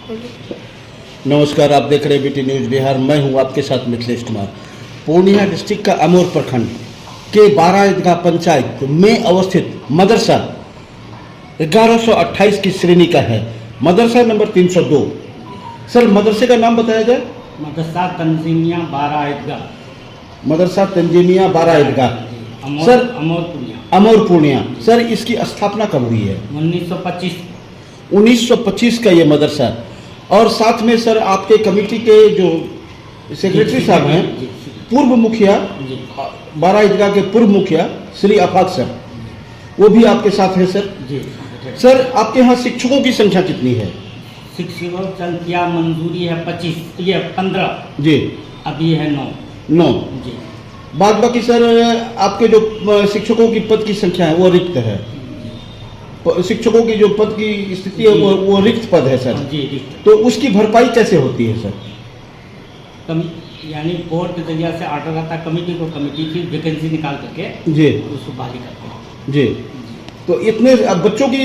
नमस्कार, आप देख रहे हैं बीटी न्यूज़ बिहार। मैं हूं आपके साथ मिथिलेश कुमार। पूर्णिया डिस्ट्रिक्ट का अमोर प्रखंड के 12 ईदगाह पंचायत में अवस्थित मदरसा 1128 की श्रेणी का है। मदरसा नंबर 302। सर, मदरसे का नाम बताया जाए। मदरसा तंजीमिया 12 ईदगाह। मदरसा तंजीमिया 12 ईदगाह सर, अमोर पूर्णिया। सर, इसकी स्थापना कब हुई है? 1925 का ये मदरसा। और साथ में सर आपके कमेटी के जो सेक्रेटरी साहब हैं, पूर्व मुखिया 12 ईदगाह के पूर्व मुखिया श्री आफाक सर, वो भी आपके साथ हैं सर। जी सर, आपके यहाँ शिक्षकों की संख्या कितनी है? शिक्षकों की संख्या मंजूरी है 15 जी, अभी है 9 जी। बाद बाकी सर आपके जो शिक्षकों की पद की संख्या है वो रिक्त है। शिक्षकों की जो पद की स्थिति है वो रिक्त पद है सर जी, रिक्त। तो उसकी भरपाई कैसे होती है सर? यानी बोर्ड के जरिए से ऑर्डर आता है कमेटी को, कमेटी की वैकेंसी निकाल करके जी उसको बहाली करते हैं जी। तो इतने अब बच्चों की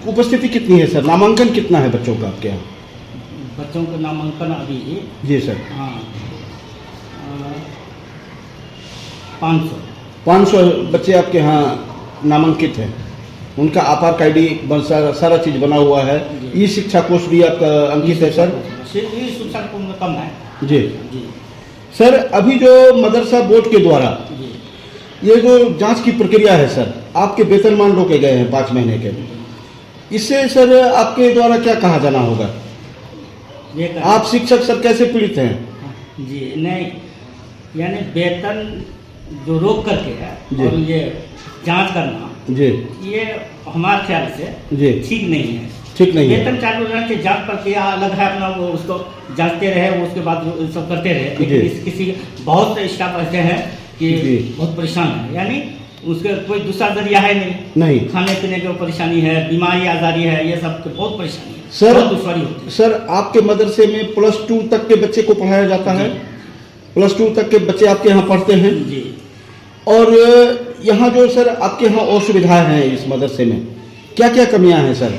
उपस्थिति कितनी है सर? नामांकन कितना है बच्चों का आपके यहाँ? बच्चों का नामांकन अभी जी सर, हाँ 500 बच्चे आपके यहाँ नामांकित हैं। उनका आधार आईडी सारा चीज़ बना हुआ है। ई शिक्षा कोष भी आपका अंकित है सर? शिक्षा कम है जी जी। सर, अभी जो मदरसा बोर्ड के द्वारा ये जो जांच की प्रक्रिया है सर, आपके वेतनमान रोके गए हैं 5 महीने के। इससे सर आपके द्वारा क्या कहा जाना होगा? आप शिक्षक सर कैसे पीड़ित हैं? जी नहीं, यानी वेतन जो रोक करके है और ये जांच करना जी, ये हमारे ख्याल से जी ठीक नहीं है। ठीक नहीं है। वेतन चालू रहना चाहिए, जांच प्रक्रिया अलग है अपना, वो उसको जांचते रहे, वो उसके बाद सब करते रहे। लेकिन किसी बहुत स्टाफ ऐसे हैं कि बहुत परेशान है, यानी उसके कोई दूसरा जरिया है नहीं, खाने पीने की परेशानी है, बीमारी आजारी है, ये सब बहुत परेशानी है सर। बहुत दुश्वारी होती है सर, आपके मदरसे में +2 तक के बच्चे को पढ़ाया जाता है? +2 तक के बच्चे आपके यहाँ पढ़ते हैं जी। और यहाँ जो सर आपके यहाँ और सुविधाएं हैं इस मदरसे में, क्या क्या कमियां हैं सर?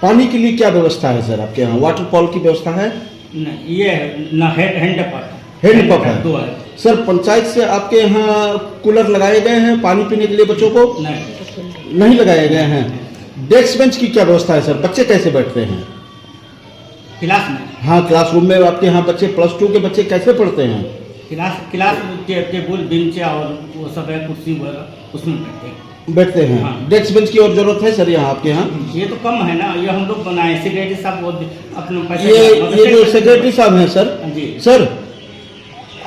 पानी के लिए क्या व्यवस्था है सर आपके यहाँ? वाटर पॉल की व्यवस्था है? नहीं, ये ना हैंडपंप है दो है सर। पंचायत से आपके यहाँ कूलर लगाए गए हैं पानी पीने के लिए बच्चों को? नहीं लगाए गए हैं। डेस्क बेंच की क्या व्यवस्था है सर? बच्चे कैसे बैठते हैं क्लास में? हाँ, क्लासरूम में आपके यहाँ बच्चे +2 के बच्चे कैसे पढ़ते हैं? क्लास टेबल बेंच और वो सब है, कुर्सी वगैरह उसमें बैठते हैं। हाँ। डेस्क बेंच की और जरूरत है सर यहाँ आपके यहाँ? ये तो कम है ना, ये हम लोग बनाए सेक्रेटरी साहब वो अपना पैसा। ये जो सेक्रेटरी साहब हैं सर जी सर,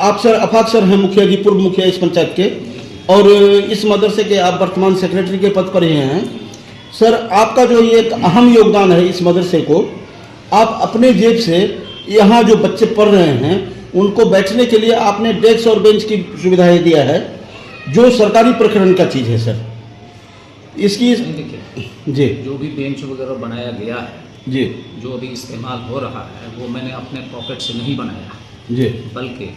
आप सर आफाक सर हैं मुखिया जी, पूर्व मुखिया इस पंचायत के, और इस मदरसे के आप वर्तमान सेक्रेटरी के पद पर ही हैं सर। आपका जो ये एक अहम योगदान है इस मदरसे को, आप अपने जेब से यहाँ जो बच्चे पढ़ रहे हैं उनको बैठने के लिए आपने डेस्क और बेंच की सुविधाएं दिया है, जो सरकारी प्रकरण का चीज़ है सर। इसकी जी जो भी बेंच वगैरह बनाया गया है जी, जो अभी इस्तेमाल हो रहा है, वो मैंने अपने पॉकेट से नहीं बनाया जी, बल्कि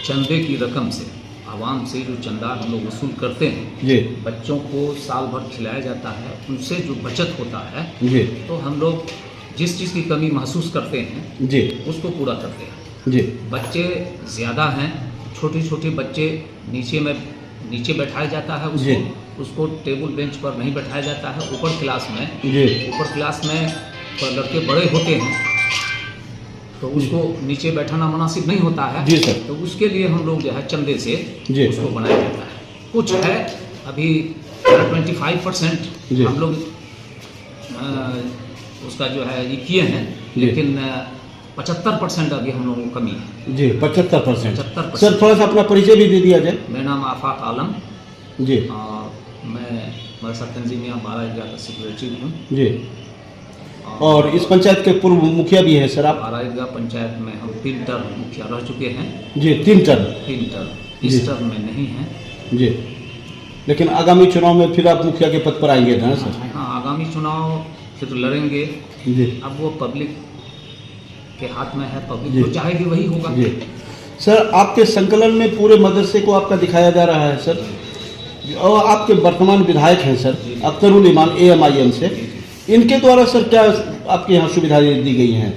चंदे की रकम से, आवाम से जो चंदा हम लोग वसूल करते हैं जी, बच्चों को साल भर खिलाया जाता है, उनसे जो बचत होता है जी, तो हम लोग जिस चीज़ की कमी महसूस करते हैं जी, उसको पूरा करते हैं जी। बच्चे ज़्यादा हैं, छोटे छोटे बच्चे नीचे बैठाया जाता है, उसको टेबल बेंच पर नहीं बैठाया जाता है। ऊपर क्लास में लड़के बड़े होते हैं तो उसको नीचे बैठाना मुनासिब नहीं होता है जी सर। तो उसके लिए हम लोग जो है चंदे से उसको बनाया जाता है। कुछ है अभी 25% हम लोग उसका जो है ये किए हैं, लेकिन 75% अभी हम लोगों को कमी है जी। 75%। 75%। सर, थोड़ा सा अपना परिचय भी दे दिया जाए। मेरा नाम आफाक आलम जी, और मैं मदरसा तंजीमिया 12 ईदगाह का सेक्रेटरी हूँ जी। और इस पंचायत के पूर्व मुखिया भी हैं सर आप? 12 ईदगाह पंचायत में हम 3 टर्म मुखिया रह चुके हैं जी। 3 टर्म? 3 टर्म इस टर्म में नहीं है जी। लेकिन आगामी चुनाव में फिर आप मुखिया के पद पर आएंगे ना सर? हाँ, आगामी चुनाव फिर लड़ेंगे जी। अब वो पब्लिक के हाथ में है, पब्लिक जो चाहेगी वही होगा जी। सर, आपके संकलन में पूरे मदरसे को आपका दिखाया जा रहा है सर, और आपके वर्तमान विधायक हैं सर अख्तरुल ईमान AMIM से, इनके द्वारा सर क्या आपके यहाँ सुविधाएं दी गई हैं?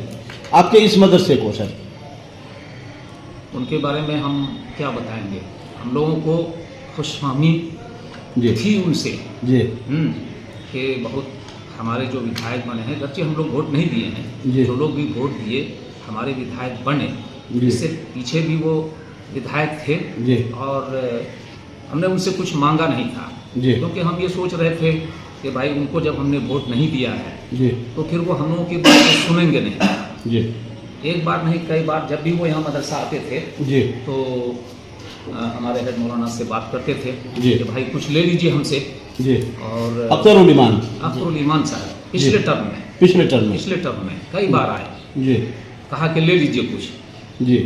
आपके इस मदरसे को सर? उनके बारे में हम क्या बताएंगे, हम लोगों को खुशफहमी जी थी उनसे जी कि बहुत हमारे जो विधायक बने हैं, गच्चे हम लोग वोट नहीं दिए जी। हैं, जो लोग भी वोट दिए हमारे विधायक बने, जी। इससे पीछे भी वो विधायक थे जी और हमने उनसे कुछ मांगा नहीं था, जी क्योंकि हम ये सोच रहे थे कि भाई उनको जब हमने वोट नहीं दिया है जी तो फिर वो हम लोगों की बात को सुनेंगे नहीं। जी एक बार नहीं कई बार जब भी वो यहाँ मदरसा आते थे जी तो हमारे हेड मौलाना से बात करते थे जी। कि भाई कुछ ले लीजिए हमसे। जी और अख्तरुल ईमान अख्तरुल ईमान साहब पिछले टर्म में कई बार आए, जी कहा कि ले लीजिए कुछ। जी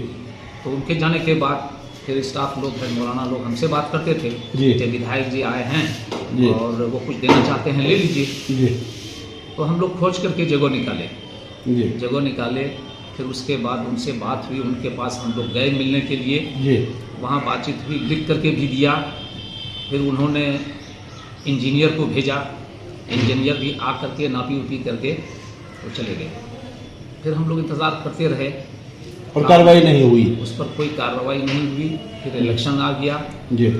तो उनके जाने के बाद फिर स्टाफ लोग हेड मौलाना लोग हमसे बात करते थे जी। कि विधायक जी आए हैं जी। और वो कुछ देना चाहते हैं, ले लीजिए। जी तो हम लोग खोज करके जी जगह निकाले, फिर उसके बाद उनसे बात हुई, उनके पास हम लोग गए मिलने के लिए, जी वहाँ बातचीत हुई, लिख करके भी दिया। फिर उन्होंने इंजीनियर को भेजा, इंजीनियर भी आ करके नापी उपी करके वो चले गए। फिर हम लोग इंतज़ार करते रहे और कार्रवाई नहीं हुई। उस पर कोई कार्रवाई नहीं हुई। फिर इलेक्शन आ गया जी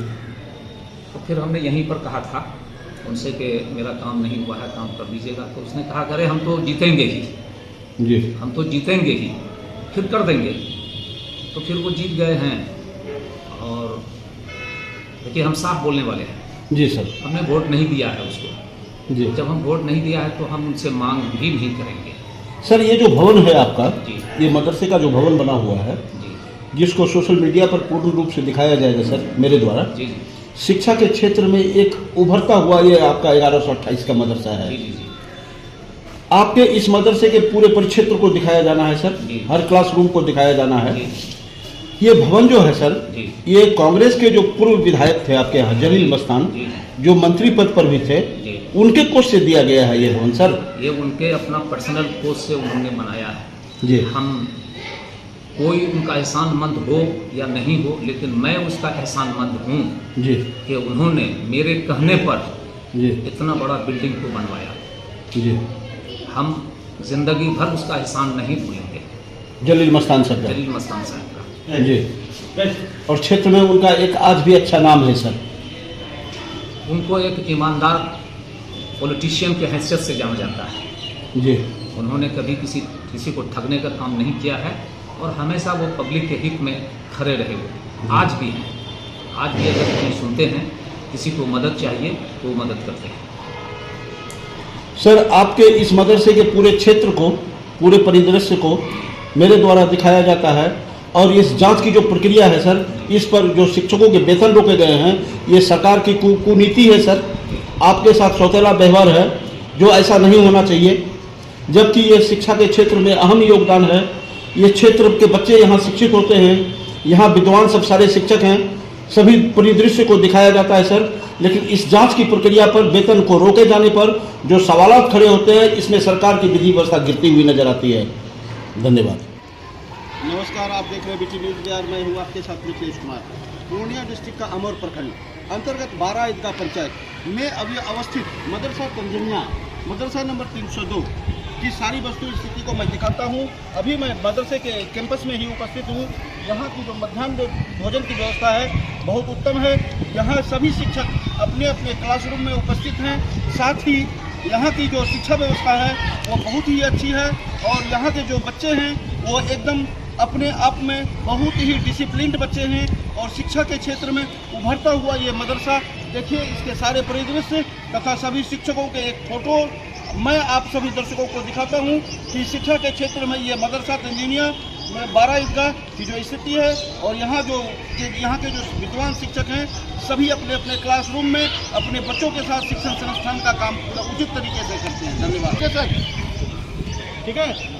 तो फिर हमने यहीं पर कहा था उनसे कि मेरा काम नहीं हुआ है, काम कर दीजिएगा। तो उसने कहा करे हम तो जीतेंगे ही, जी हम तो जीतेंगे ही, फिर कर देंगे। तो फिर वो जीत गए हैं। और देखिए हम साफ बोलने वाले हैं, जी सर हमने वोट नहीं दिया है उसको। जी जब हम वोट नहीं दिया है तो हम उनसे मांग भी नहीं करेंगे। सर, ये जो भवन है आपका, जी ये मदरसे का जो भवन बना हुआ है, जी जिसको सोशल मीडिया पर पूर्ण रूप से दिखाया जाएगा सर मेरे द्वारा, जी जी शिक्षा के क्षेत्र में एक उभरता हुआ ये आपका 1128 का मदरसा है। जी जी जी आपके इस मदरसे के पूरे परिक्षेत्र को दिखाया जाना है सर, जी। हर क्लासरूम को दिखाया जाना है। जी ये भवन जो है सर, जी ये कांग्रेस के जो पूर्व विधायक थे आपके यहाँ जलील मस्तान, जी जो मंत्री पद पर भी थे, जी उनके कोष से दिया गया है ये भवन सर। ये उनके अपना पर्सनल कोष से उन्होंने बनाया है। जी हम कोई उनका एहसानमंद हो या नहीं हो, लेकिन मैं उसका एहसानमंद हूँ जी कि उन्होंने मेरे कहने पर जी इतना बड़ा बिल्डिंग को बनवाया। जी हम जिंदगी भर उसका एहसान नहीं भूलेंगे, जलील मस्तान सर का। जलील मस्तान साहब का। जी, और क्षेत्र में उनका एक आज भी अच्छा नाम है सर। उनको एक ईमानदार पॉलिटिशियन के हैसियत से जाना जाता है। जी उन्होंने कभी किसी को ठगने का काम नहीं किया है और हमेशा वो पब्लिक के हित में खड़े रहे। वो आज भी हैं, आज भी अगर कहीं सुनते हैं किसी को मदद चाहिए तो वो मदद करते हैं। सर, आपके इस मदरसे के पूरे क्षेत्र को, पूरे परिदृश्य को मेरे द्वारा दिखाया जाता है, और इस जांच की जो प्रक्रिया है सर, इस पर जो शिक्षकों के वेतन रोके गए हैं, ये सरकार की कुनीति है सर। आपके साथ सौतेला व्यवहार है, जो ऐसा नहीं होना चाहिए। जबकि ये शिक्षा के क्षेत्र में अहम योगदान है। ये क्षेत्र के बच्चे यहाँ शिक्षित होते हैं, यहाँ विद्वान सब सारे शिक्षक हैं, सभी परिदृश्य को दिखाया जाता है सर। लेकिन इस जांच की प्रक्रिया पर वेतन को रोके जाने पर जो सवालात खड़े होते हैं, इसमें सरकार की विधि व्यवस्था गिरती हुई नजर आती है। धन्यवाद। नमस्कार, आप देख रहे हैं बीटी न्यूज़ बिहार। मैं हूँ आपके साथ मिथिलेश कुमार। पूर्णिया डिस्ट्रिक्ट का अमर प्रखंड अंतर्गत 12 ईदगाह पंचायत में अभी अवस्थित मदरसा तंजनिया, मदरसा नंबर 302 की सारी वस्तु स्थिति को मैं दिखाता हूँ। अभी मैं मदरसे के कैंपस में ही उपस्थित हूँ। यहाँ की जो मध्याह्न भोजन की व्यवस्था है बहुत उत्तम है। यहाँ सभी शिक्षक अपने अपने क्लासरूम में उपस्थित हैं। साथ ही यहाँ की जो शिक्षा व्यवस्था है वो बहुत ही अच्छी है, और यहाँ के जो बच्चे हैं वो एकदम अपने आप में बहुत ही डिसिप्लिन्ड बच्चे हैं। और शिक्षा के क्षेत्र में उभरता हुआ ये मदरसा देखिए, इसके सारे परिदृश्य तथा सभी शिक्षकों के एक फ़ोटो मैं आप सभी दर्शकों को दिखाता हूँ कि शिक्षा के क्षेत्र में ये मदरसा तंजीनिया में 12 ईदगाह की जो स्थिति है, और यहाँ के जो विद्वान शिक्षक हैं सभी अपने अपने क्लासरूम में अपने बच्चों के साथ शिक्षण संस्थान का काम पूरा उचित तरीके से करते हैं। धन्यवाद। ठीक है सर, ठीक है।